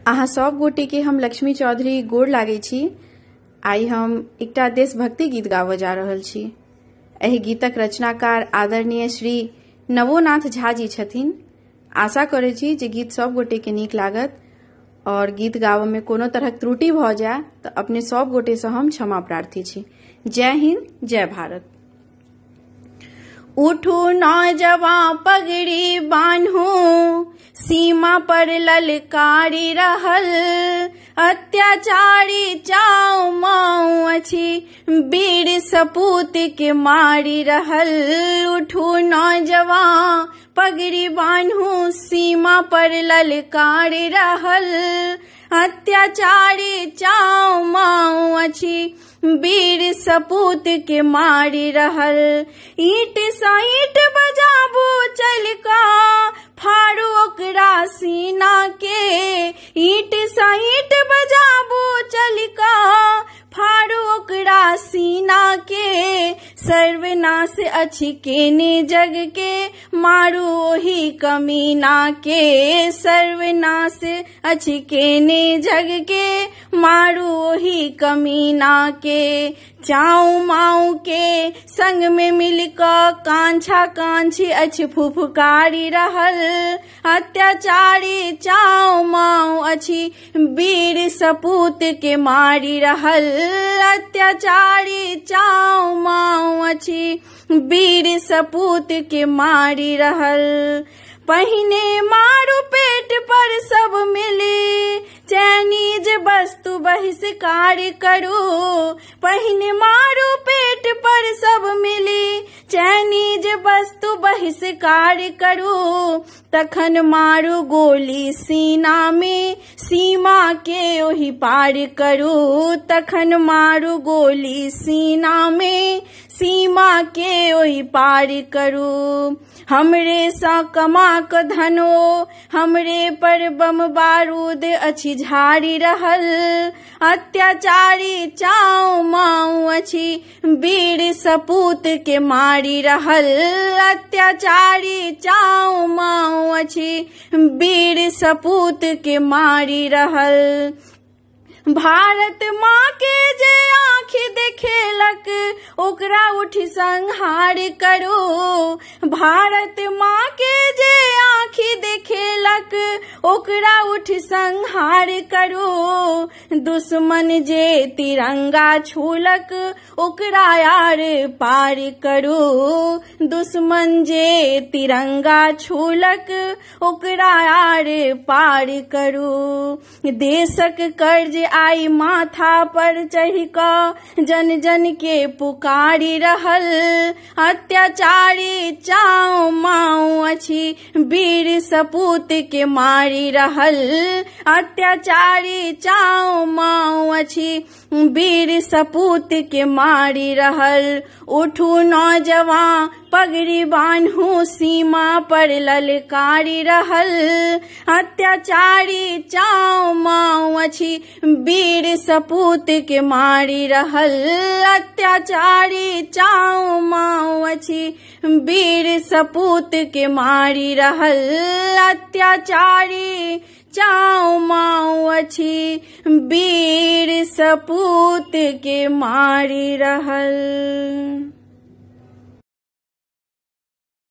अहाँ सब गोटे के हम लक्ष्मी चौधरी गोड़ लागे छी। आई हम एकटा देशभक्ति गीत गाबऽ जा रहल छी। एहि गीतक रचनाकार आदरणीय श्री नवोनाथ झा जी छथिन। आशा करै छी जे गीत सब गोटे के नीक लागत और गीत गाबऽ में कोनो तरहक त्रुटि भऽ जाय तो अपने सब गोटे से हम क्षमा प्रार्थी छी। जय हिंद, जय भारत। उठू नौजवान पगड़ी बान्हू, सीमा पर ललकारी रहल अत्याचारी चाऊ माऊ अछि, वीर सपूत के मारी रहल। उठू नौजवान पगड़ी बान्हू, सीमा पर ललकारी रहल अत्याचारी चाऊ माऊ अछि, वीर सपूत के मारी रहल। ईट सा ईट बजाबू चल का, फाड़ू ओकरा सीना के। ईट सा ईट बजाबू चल का, फाड़ू ओकरा सीना के। सर्वनाश अछि केने जग के, मारू ओही कमीना के। सर्वनाश अछि केने जग के, मारू ओही कमीना के। चाऊ माऊ के संग में मिलकर कांछा कांछी अछि फुफकारी रहल अत्याचारी चाऊ माऊ अछि, वीर सपूत के मारी रहल अत्याचारी चाऊ माऊ अछि, वीर सपूत के मारी रहल। पहिने मारू पेट पर सब मिली, चाइनीज वस्तु बहिष्कार करू। पहिने मारू पेट पर सब मिली, चाइनीज वस्तु बहिष्कार करू। तखन मारू गोली सीना में, सीमा के ओही पार करू। तखन मारू गोली सीना में, सीमा के ओही पार करू। हमरे सा कमा क धनो, हमरे पर बम बारूद अछि झाड़ी रहल अत्याचारी चाऊ माऊ अछि, वीर सपूत के मारी रहल अत्याचारी चाऊ माऊ अछि, वीर सपूत के मारी रहल। भारत माँ के जे आँखि देखेलक, ओकरा उठि संहार करू। भारत माँ के जे आँखि देखेलक, ओकरा उठि संहार करू। दुश्मन जे तिरंगा छूलक, ओकरा यार पार करू। दुश्मन जे तिरंगा छूलक, ओकरा यार पार करू। देशक कर्ज आई माथा पर चढ़ क जन जन के पुकारी रहल अत्याचारी चाऊ माऊ अछि, वीर सपूत के मारी रहल अत्याचारी चाऊ माऊ अछि, वीर सपूत के मारी रहल। उठू नौजवान पगड़ी बान्हू, सीमा पर ललकारी रहल अत्याचारी चाऊ माऊ अछि, वीर सपूत के मारी रहल अत्याचारी चाऊ माऊ अछि, वीर सपूत के मारी रहल अत्याचारी चाऊ माऊ अछि, वीर सपूत के मारी रहल।